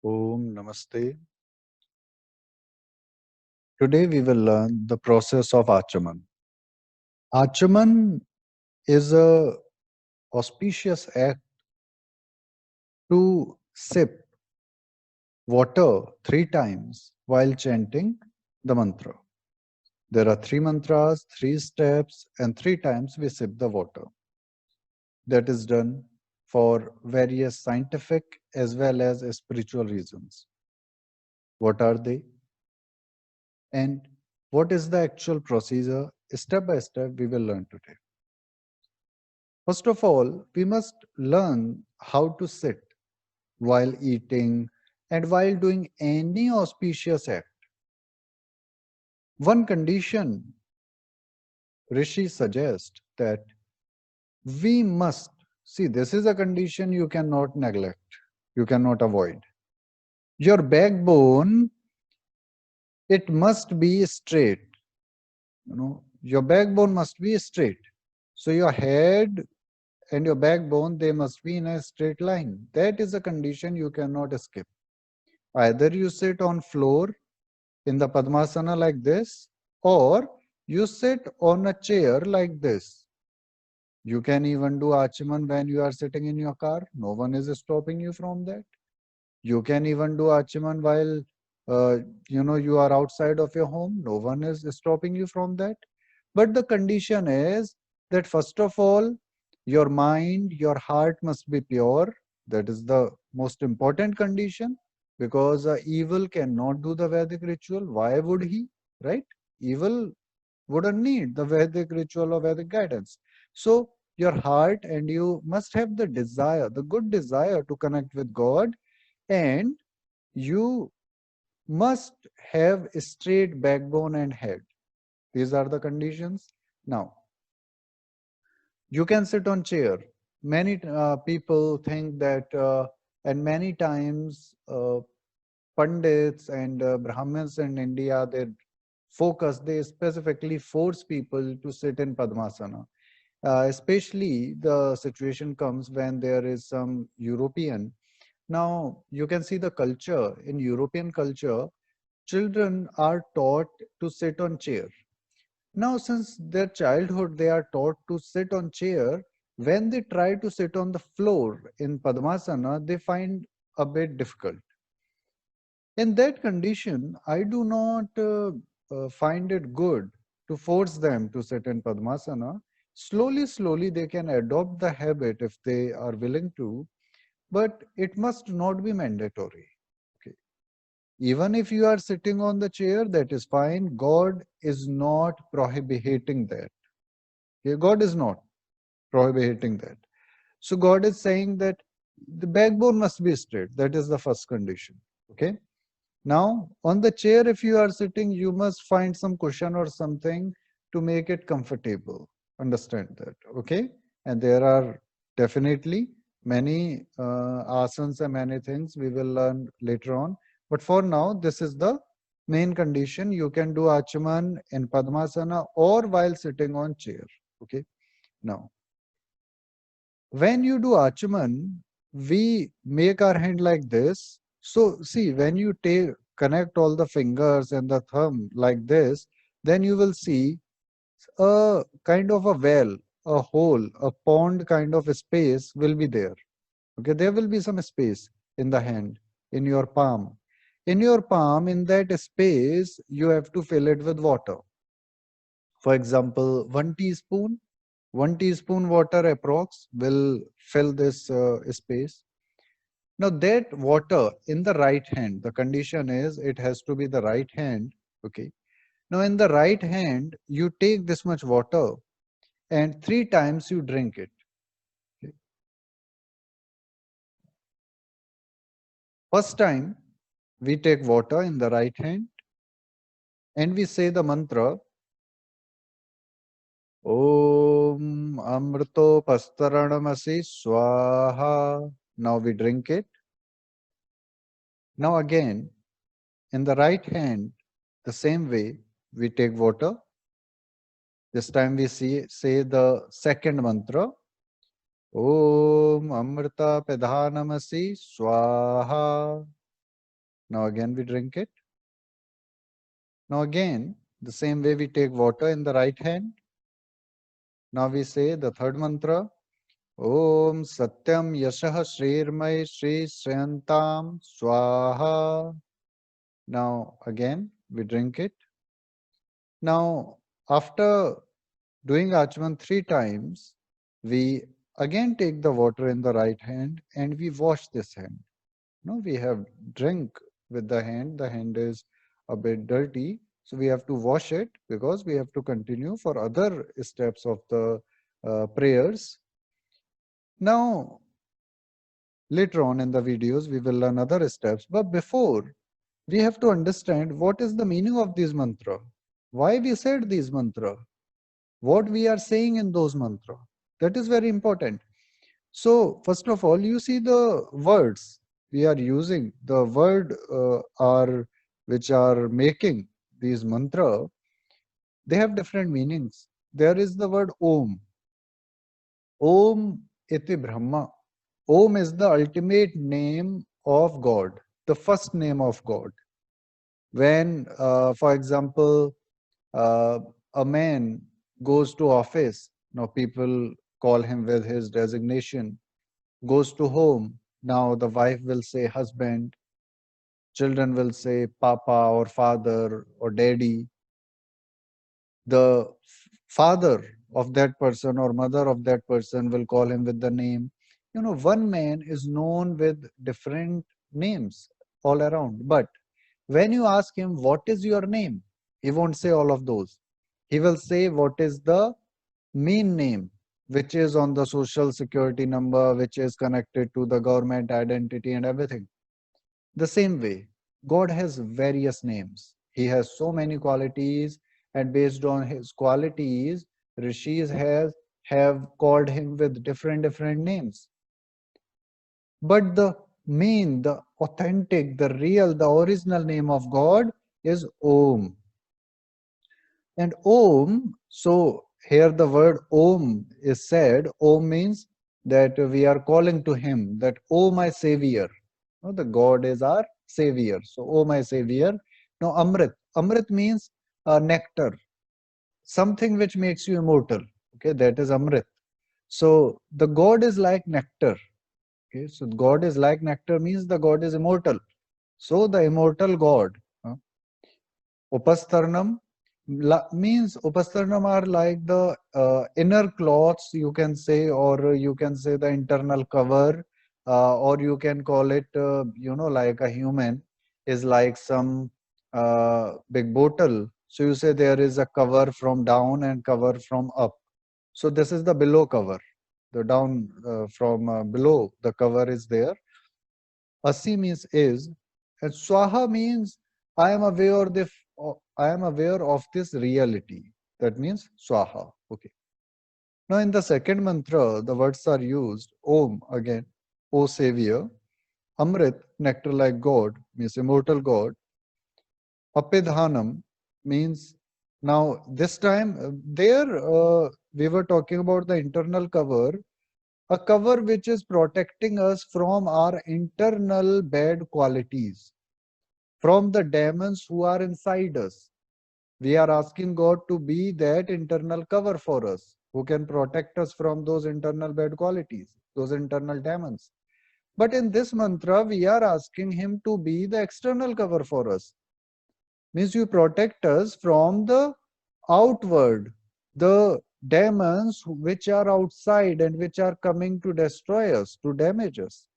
Om Namaste. Today we will learn the process of Achaman. Achaman is a auspicious act to sip water 3 times while chanting the mantra. There are 3 mantras, 3 steps, and 3 times we sip the water. That is done for various scientific as well as spiritual reasons. What are they? And what is the actual procedure? Step by step, we will learn today. First of all, we must learn how to sit while eating and while doing any auspicious act. One condition Rishi suggests that we must see, this is a condition you cannot neglect, you cannot avoid. Your backbone, it must be straight. Your backbone must be straight. So your head and your backbone, they must be in a straight line. That is a condition you cannot skip. Either you sit on floor in the Padmasana like this, or you sit on a chair like this. You can even do Achaman when you are sitting in your car. No one is stopping you from that. You can even do Achaman while you are outside of your home. No one is stopping you from that. But the condition is that first of all, your mind, your heart must be pure. That is the most important condition, because evil cannot do the Vedic ritual. Why would he? Right? Evil wouldn't need the Vedic ritual or Vedic guidance. So your heart, and you must have the desire, the good desire to connect with God, and you must have a straight backbone and head. These are the conditions. Now, you can sit on chair. Many people think that, and many times Pandits and Brahmins in India, they specifically force people to sit in Padmasana. Especially the situation comes when there is some European. Now, you can see the culture. In European culture, children are taught to sit on chair. Now, since their childhood, they are taught to sit on chair. When they try to sit on the floor in Padmasana, they find a bit difficult. In that condition, I do not find it good to force them to sit in Padmasana. Slowly, slowly, they can adopt the habit if they are willing to, but it must not be mandatory. Okay. Even if you are sitting on the chair, that is fine. God is not prohibiting that. Okay? God is not prohibiting that. So God is saying that the backbone must be straight. That is the first condition. Okay. Now, on the chair, if you are sitting, you must find some cushion or something to make it comfortable. Understand that. Okay. And there are definitely many asanas and many things we will learn later on. But for now, this is the main condition. You can do Achaman in Padmasana or while sitting on chair. Okay. Now, when you do Achaman, we make our hand like this. So see, when you connect all the fingers and the thumb like this, then you will see a kind of a well, a hole, a pond kind of a space will be there. Okay, there will be some space in the hand, in your palm. In your palm, in that space, you have to fill it with water. For example, 1 teaspoon water approx will fill this space. Now that water in the right hand, the condition is it has to be the right hand. Okay. Now in the right hand, you take this much water and 3 times you drink it. Okay. First time we take water in the right hand and we say the mantra Om Amrito Pastaranamasi Swaha. Now we drink it. Now again, in the right hand, the same way, we take water. This time we say the second mantra. Om Amrita Pidhanamasi Swaha. Now again we drink it. Now again, the same way we take water in the right hand. Now we say the third mantra. Om Satyam Yashah Shrirmay Shri Shriyantam Swaha. Now again we drink it. Now after doing Achman 3 times, we again take the water in the right hand and we wash this hand. No, we have drink with the hand is a bit dirty, so we have to wash it because we have to continue for other steps of the prayers. Now, later on in the videos, we will learn other steps, but before, we have to understand what is the meaning of these mantra, why we said these mantra, what we are saying in those mantra. That is very important. So, first of all, you see the words we are using, the word are which are making these mantra, they have different meanings. There is the word Om. Om iti Brahma. Om is the ultimate name of God, the first name of God. When, for example, uh, a man goes to office, now people call him with his designation, goes to home, now the wife will say husband, children will say papa or father or daddy. The father of that person or mother of that person will call him with the name. You know, one man is known with different names all around. But when you ask him, what is your name? He won't say all of those. He will say what is the main name, which is on the social security number, which is connected to the government identity and everything. The same way, God has various names. He has so many qualities, and based on his qualities, rishis have called him with different names. But the main, the authentic, the real, the original name of God is Om. And Om, so here the word Om is said. Om means that we are calling to him, that O my Savior. No, the God is our Savior. So, O my Savior. Now, Amrit. Amrit means nectar, something which makes you immortal. Okay, that is Amrit. So, the God is like nectar. Okay, so God is like nectar means the God is immortal. So, the immortal God. Upastarnam means upastarnam are like the inner cloths, you can say, or you can say the internal cover, or you can call it, like a human is like some big bottle. So you say there is a cover from down and cover from up. So this is the below cover, the down from below the cover is there. Asi means is, and Swaha means I am aware of this. I am aware of this reality. That means Swaha. Okay. Now in the second mantra, the words are used. Om again, O Savior. Amrit, nectar like God, means immortal God. Apidhanam means now this time there we were talking about the internal cover, a cover which is protecting us from our internal bad qualities, from the demons who are inside us. We are asking God to be that internal cover for us, who can protect us from those internal bad qualities, those internal demons. But in this mantra, we are asking Him to be the external cover for us. Means you protect us from the outward, the demons which are outside and which are coming to destroy us, to damage us.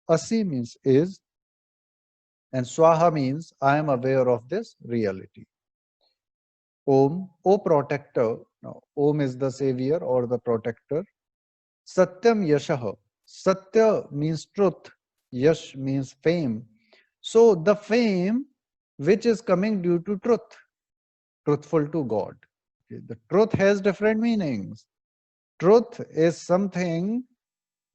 Asi means is, and Swaha means I am aware of this reality. Om, O protector. Now, Om is the savior or the protector. Satyam Yashaha. Satya means truth. Yash means fame. So the fame which is coming due to truth, truthful to God. Okay, the truth has different meanings. Truth is something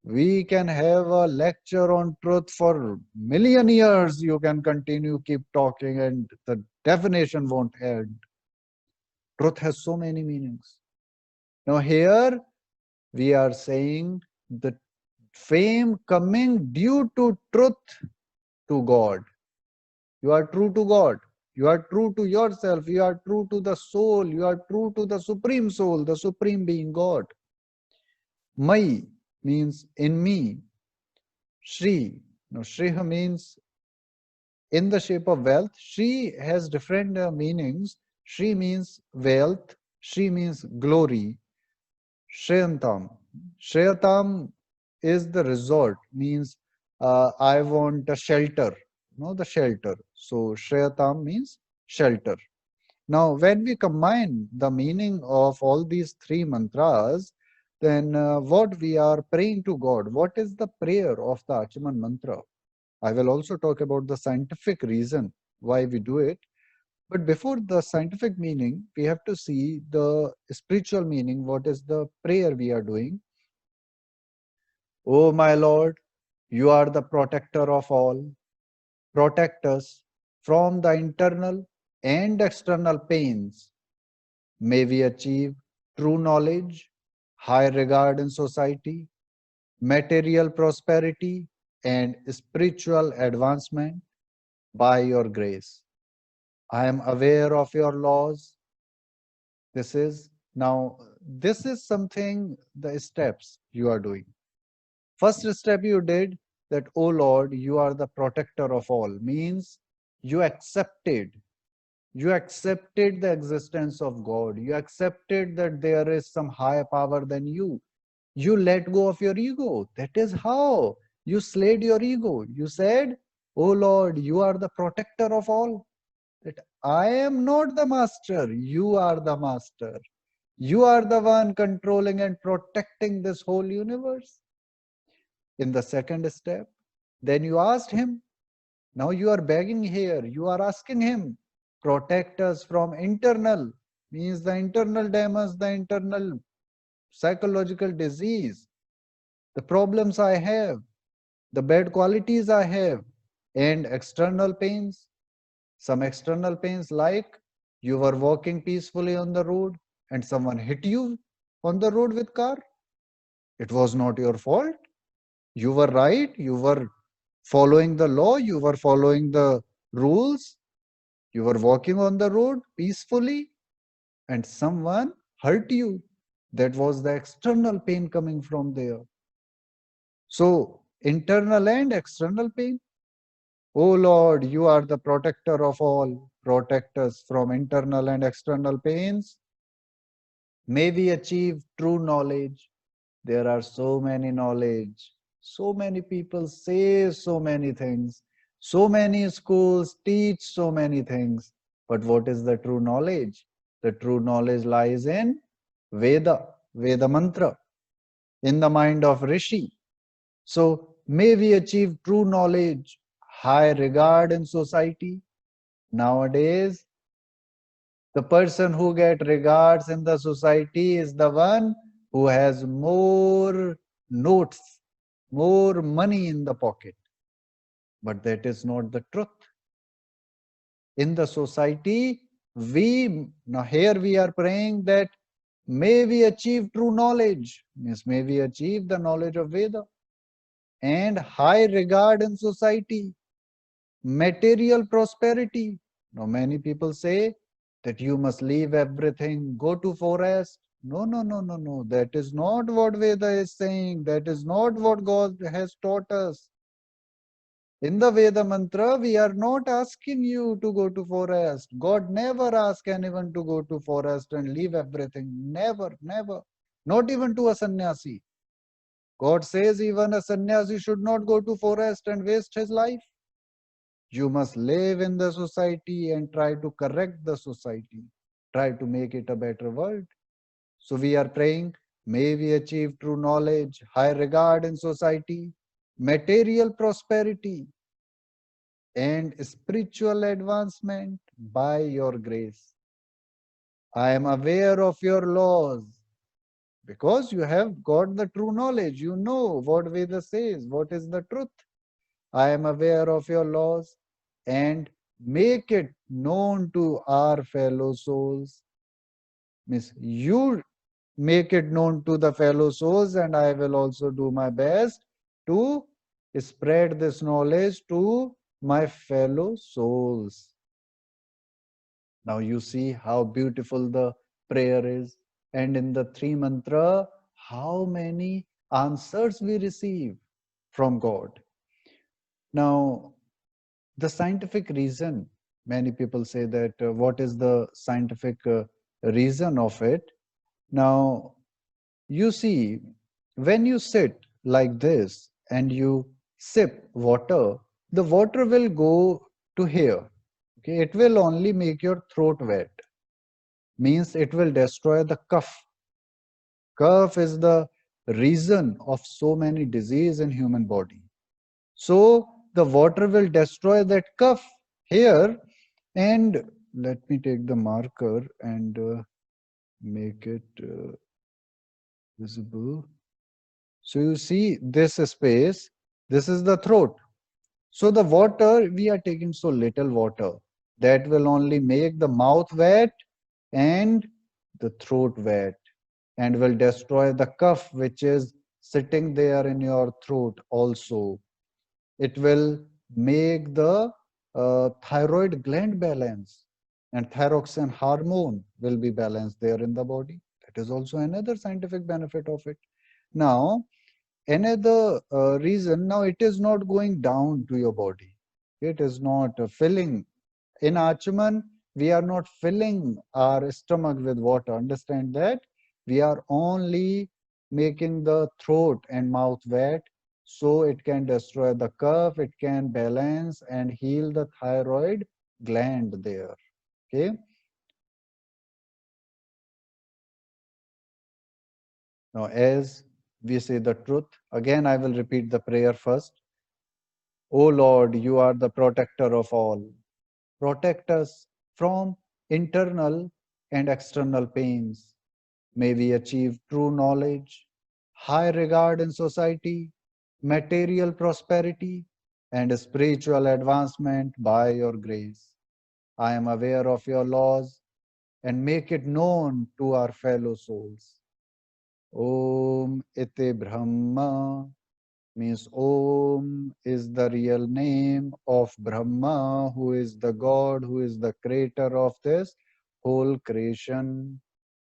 we can have a lecture on truth for million years. You can continue, keep talking, and the definition won't end. Truth has so many meanings. Now, here we are saying the fame coming due to truth to God. You are true to God. You are true to yourself. You are true to the soul. You are true to the supreme soul, the supreme being God. Mai means in me. Shri. Now, Shri means in the shape of wealth. Shri has different meanings. Shri means wealth. Shri means glory. Shreyantam. Shreyatam is the resort, means I want a shelter, the shelter. So Shreyatam means shelter. Now, when we combine the meaning of all these three mantras, then what we are praying to God, what is the prayer of the Achaman mantra? I will also talk about the scientific reason why we do it. But before the scientific meaning, we have to see the spiritual meaning. What is the prayer we are doing? Oh, my Lord, you are the protector of all. Protect us from the internal and external pains. May we achieve true knowledge, high regard in society, material prosperity, and spiritual advancement by your grace. I am aware of your laws. This is now, this is something, the steps you are doing. First step you did that, oh Lord, you are the protector of all, means you accepted. You accepted the existence of God. You accepted that there is some higher power than you. You let go of your ego. That is how you slayed your ego. You said, oh Lord, you are the protector of all. That I am not the master. You are the master. You are the one controlling and protecting this whole universe. In the second step, then you asked him. Now you are begging here. You are asking him, protect us from internal, means the internal damage, the internal psychological disease, the problems I have, the bad qualities I have, and external pains. Some external pains, like you were walking peacefully on the road and someone hit you on the road with car. It was not your fault. You were right. You were following the law. You were following the rules. You were walking on the road peacefully and someone hurt you. That was the external pain coming from there. So, internal and external pain. Oh Lord, you are the protector of all. Protect us from internal and external pains. May we achieve true knowledge. There are so many knowledge. So many people say so many things. So many schools teach so many things. But what is the true knowledge? The true knowledge lies in Veda, Veda mantra, in the mind of Rishi. So may we achieve true knowledge, high regard in society. Nowadays, the person who get regards in the society is the one who has more notes, more money in the pocket. But that is not the truth. In the society, now here we are praying that may we achieve true knowledge, means may we achieve the knowledge of Veda, and high regard in society, material prosperity. Now many people say that you must leave everything, go to forest. No, no, no, no, no. That is not what Veda is saying. That is not what God has taught us. In the Veda mantra, we are not asking you to go to forest. God never asked anyone to go to forest and leave everything. Never, never. Not even to a sannyasi. God says even a sannyasi should not go to forest and waste his life. You must live in the society and try to correct the society. Try to make it a better world. So we are praying, may we achieve true knowledge, high regard in society, material prosperity, and spiritual advancement by your grace. I am aware of your laws because you have got the true knowledge. You know what Veda says, what is the truth. I am aware of your laws and make it known to our fellow souls. Means you make it known to the fellow souls, and I will also do my best to spread this knowledge to my fellow souls. Now you see how beautiful the prayer is. And in the three mantra, how many answers we receive from God. Now, the scientific reason, many people say that what is the scientific reason of it? Now, you see, when you sit like this and you sip water, the water will go to here. Okay, it will only make your throat wet, means it will destroy the cough. Cough is the reason of so many disease in human body. So the water will destroy that cough here. And let me take the marker and make it visible. So you see this space, this is the throat. So the water, we are taking so little water that will only make the mouth wet and the throat wet and will destroy the cough which is sitting there in your throat also. It will make the thyroid gland balance, and thyroxine hormone will be balanced there in the body. That is also another scientific benefit of it. Now, another reason, now it is not going down to your body. It is not filling. In Achaman, we are not filling our stomach with water. Understand that? We are only making the throat and mouth wet so it can destroy the cough, it can balance and heal the thyroid gland there. Okay. Now, as we say the truth, again I will repeat the prayer first. O Lord, you are the protector of all. Protect us from internal and external pains. May we achieve true knowledge, high regard in society, material prosperity, and spiritual advancement by your grace. I am aware of your laws and make it known to our fellow souls. Om Iti Brahma means Om is the real name of Brahma, who is the God, who is the creator of this whole creation.